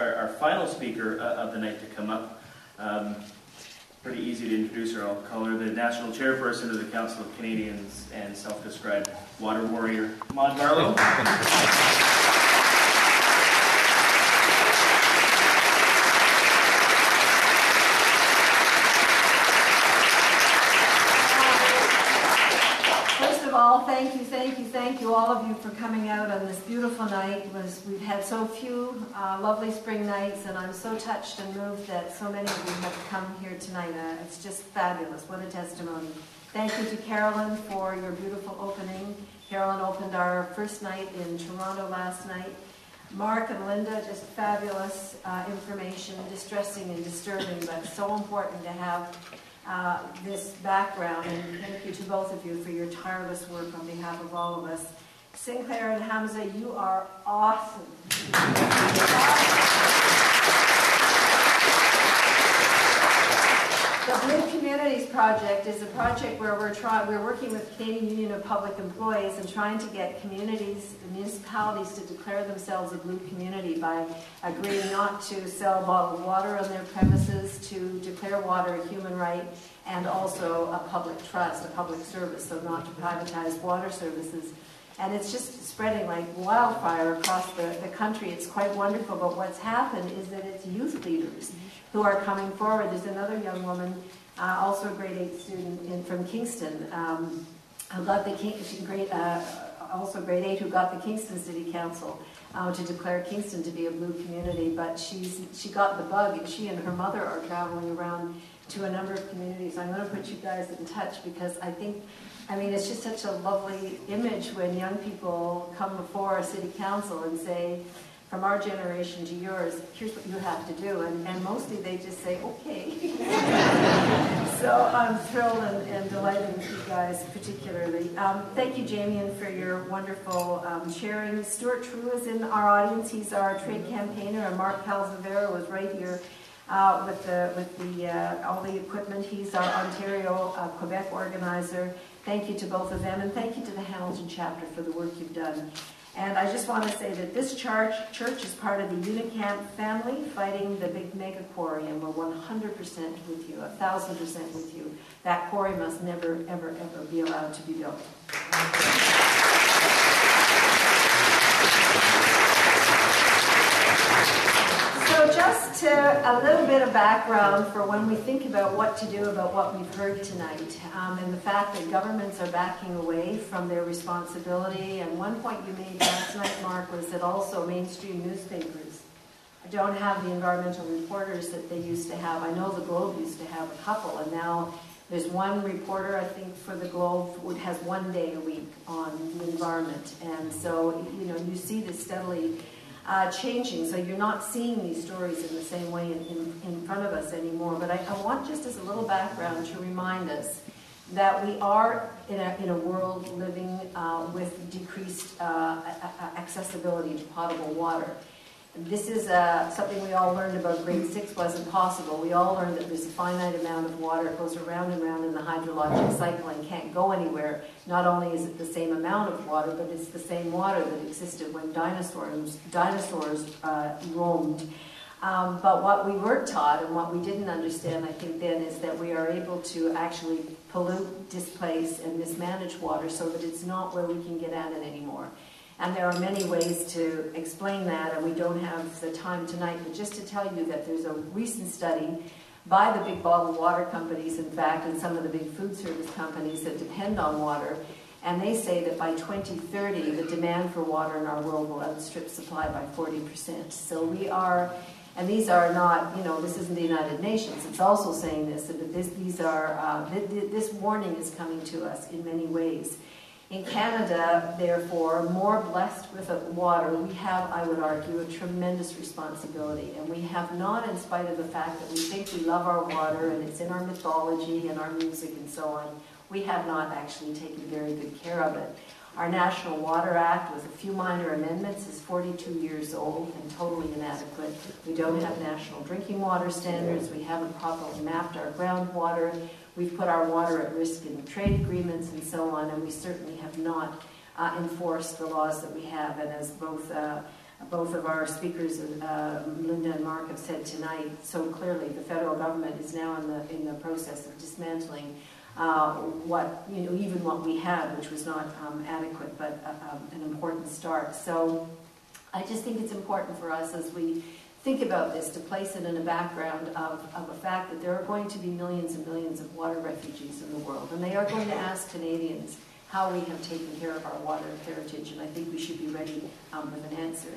Our final speaker of the night to come up, pretty easy to introduce her. I'll call her the National Chairperson of the Council of Canadians and self-described water warrior, Maude Barlow. Thank you, all of you, for coming out on this beautiful night. We've had so few lovely spring nights, and I'm so touched and moved that so many of you have come here tonight. It's just fabulous. What a testimony. Thank you to Carolyn for your beautiful opening. Carolyn opened our first night in Toronto last night. Mark and Linda, just fabulous information, distressing and disturbing, but so important to have this background, and thank you to both of you for your tireless work on behalf of all of us. Sinclair and Hamza, you are awesome. The Blue Communities Project is a project where we're working with the Canadian Union of Public Employees and trying to get communities, municipalities, to declare themselves a blue community by agreeing not to sell bottled water on their premises, to declare water a human right, and also a public trust, a public service, so not to privatize water services. And it's just spreading like wildfire across the country. It's quite wonderful, but what's happened is that it's youth leaders who are coming forward. There's another young woman, also a grade 8 student from Kingston, who got the also grade 8, who got the Kingston City Council to declare Kingston to be a blue community, but she got the bug, and she and her mother are traveling around to a number of communities. I'm going to put you guys in touch, because I mean, it's just such a lovely image when young people come before a city council and say, from our generation to yours, here's what you have to do. And mostly they just say, okay. So I'm thrilled and delighted with you guys particularly. Thank you, Jamie, for your wonderful sharing. Stuart True is in our audience. He's our trade campaigner, and Mark Calzavera was right here with all the equipment. He's our Ontario, Quebec organizer. Thank you to both of them, and thank you to the Hamilton chapter for the work you've done. And I just want to say that this church is part of the Unicamp family fighting the big mega quarry, and we're 100% with you, 1,000% with you. That quarry must never, ever, ever be allowed to be built. So just a little bit of background for when we think about what to do about what we've heard tonight, and the fact that governments are backing away from their responsibility. And one point you made last night, Mark, was that also mainstream newspapers don't have the environmental reporters that they used to have. I know the Globe used to have a couple, and now there's one reporter, I think, for the Globe who has 1 day a week on the environment. And so, you know, you see this steadily changing, so you're not seeing these stories in the same way in front of us anymore. But I want, just as a little background, to remind us that we are in a world living with decreased accessibility to potable water. This is something we all learned about grade 6 wasn't possible. We all learned that there's a finite amount of water. It goes around and around in the hydrologic cycle and can't go anywhere. Not only is it the same amount of water, but it's the same water that existed when dinosaurs roamed. But what we were taught, and what we didn't understand, I think, then, is that we are able to actually pollute, displace, and mismanage water so that it's not where we can get at it anymore. And there are many ways to explain that, and we don't have the time tonight, but just to tell you that there's a recent study by the big bottled water companies, in fact, and some of the big food service companies that depend on water, and they say that by 2030, the demand for water in our world will outstrip supply by 40%. So we are, and these are not, you know, this isn't the United Nations, it's also saying this, that this warning is coming to us in many ways. In Canada, therefore, more blessed with water, we have, I would argue, a tremendous responsibility. And we have not, in spite of the fact that we think we love our water and it's in our mythology and our music and so on, we have not actually taken very good care of it. Our National Water Act, with a few minor amendments, is 42 years old and totally inadequate. We don't have national drinking water standards. We haven't properly mapped our groundwater. We've put our water at risk in trade agreements and so on, and we certainly have not enforced the laws that we have. And as both both of our speakers, Linda and Mark, have said tonight so clearly. The federal government is now in the process of dismantling even what we had, which was not adequate, but an important start. So I just think it's important for us as we think about this to place it in a background of a fact that there are going to be millions and millions of water refugees in the world, and they are going to ask Canadians how we have taken care of our water heritage, and I think we should be ready with an answer,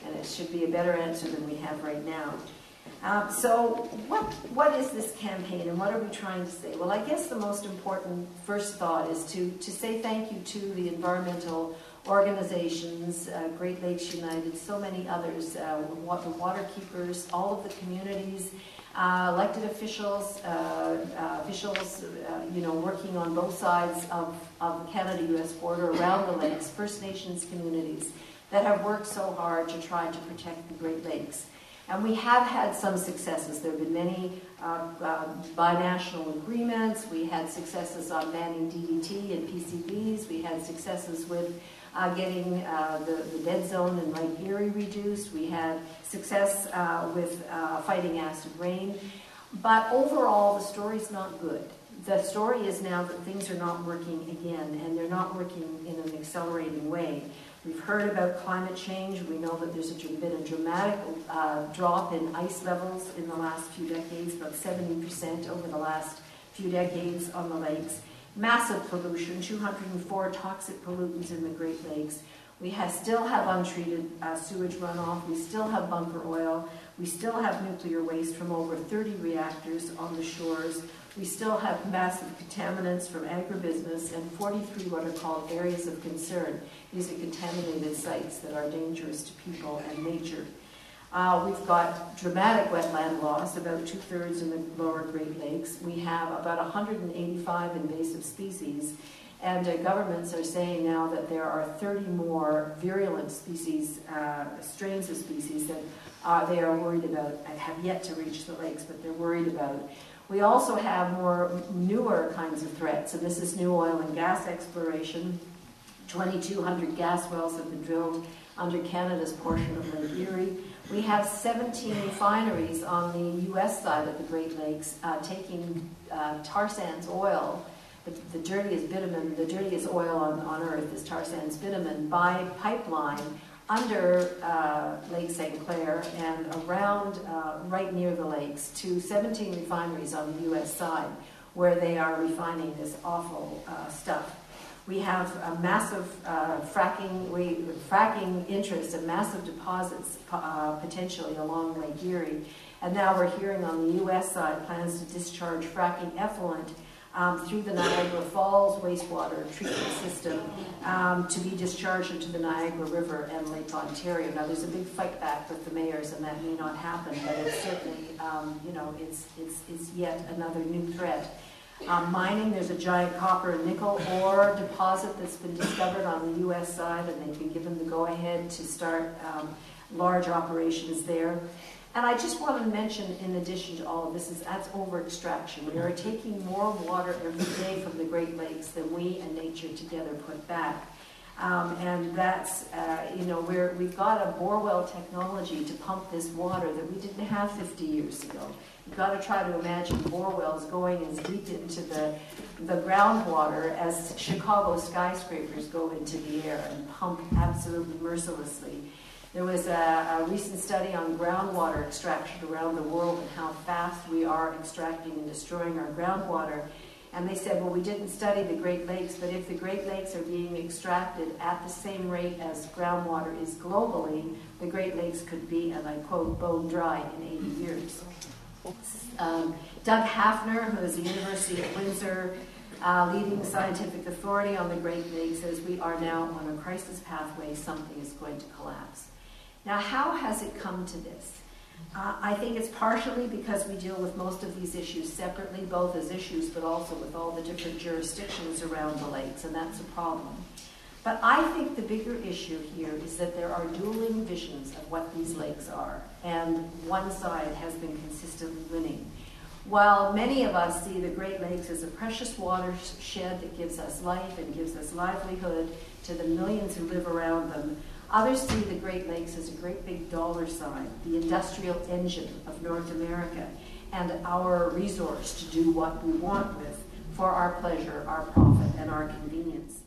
and it should be a better answer than we have right now. So what is this campaign, and what are we trying to say? Well, I guess the most important first thought is to say thank you to the environmental organizations, Great Lakes United, so many others, the water keepers, all of the communities, elected officials, working on both sides of the Canada-US border around the lakes, First Nations communities that have worked so hard to try to protect the Great Lakes. And we have had some successes. There have been many binational agreements. We had successes on banning DDT and PCBs. We had successes with getting the dead zone in Lake Erie reduced. We had success with fighting acid rain. But overall, the story's not good. The story is now that things are not working again, and they're not working in an accelerating way. We've heard about climate change. We know that there's been a dramatic drop in ice levels in the last few decades, about 70% over the last few decades on the lakes. Massive pollution, 204 toxic pollutants in the Great Lakes. We still have untreated sewage runoff. We still have bunker oil. We still have nuclear waste from over 30 reactors on the shores. We still have massive contaminants from agribusiness and 43 what are called areas of concern. These are contaminated sites that are dangerous to people and nature. We've got dramatic wetland loss, about 2/3 in the lower Great Lakes. We have about 185 invasive species, and governments are saying now that there are 30 more virulent species, strains of species that they are worried about and have yet to reach the lakes, but they're worried about. We also have more newer kinds of threats, and this is new oil and gas exploration. 2,200 gas wells have been drilled under Canada's portion of Lake Erie. We have 17 refineries on the U.S. side of the Great Lakes taking tar sands oil, the dirtiest bitumen, the dirtiest oil on earth is tar sands bitumen, by pipeline under Lake St. Clair and around right near the lakes to 17 refineries on the U.S. side where they are refining this awful stuff. We have a massive fracking interest and massive deposits potentially along Lake Erie. And now we're hearing on the U.S. side plans to discharge fracking effluent through the Niagara Falls wastewater treatment system to be discharged into the Niagara River and Lake Ontario. Now there's a big fight back with the mayors, and that may not happen, but it's certainly, it's yet another new threat. Mining, there's a giant copper and nickel ore deposit that's been discovered on the U.S. side, and they've been given the go-ahead to start large operations there. And I just want to mention, in addition to all of this, that's over-extraction. We are taking more water every day from the Great Lakes than we and nature together put back. And that's, we've got a bore well technology to pump this water that we didn't have 50 years ago. You've got to try to imagine bore wells going as deep into the groundwater as Chicago skyscrapers go into the air and pump absolutely mercilessly. There was a recent study on groundwater extraction around the world and how fast we are extracting and destroying our groundwater. And they said, well, we didn't study the Great Lakes, but if the Great Lakes are being extracted at the same rate as groundwater is globally, the Great Lakes could be, and I quote, bone dry in 80 years. Doug Hafner, who is the University of Windsor leading scientific authority on the Great Lakes, says we are now on a crisis pathway. Something is going to collapse. Now, how has it come to this? I think it's partially because we deal with most of these issues separately, both as issues but also with all the different jurisdictions around the lakes, and that's a problem. But I think the bigger issue here is that there are dueling visions of what these lakes are, and one side has been consistently winning. While many of us see the Great Lakes as a precious watershed that gives us life and gives us livelihood to the millions who live around them, Others see the Great Lakes as a great big dollar sign, the industrial engine of North America, and our resource to do what we want with for our pleasure, our profit, and our convenience.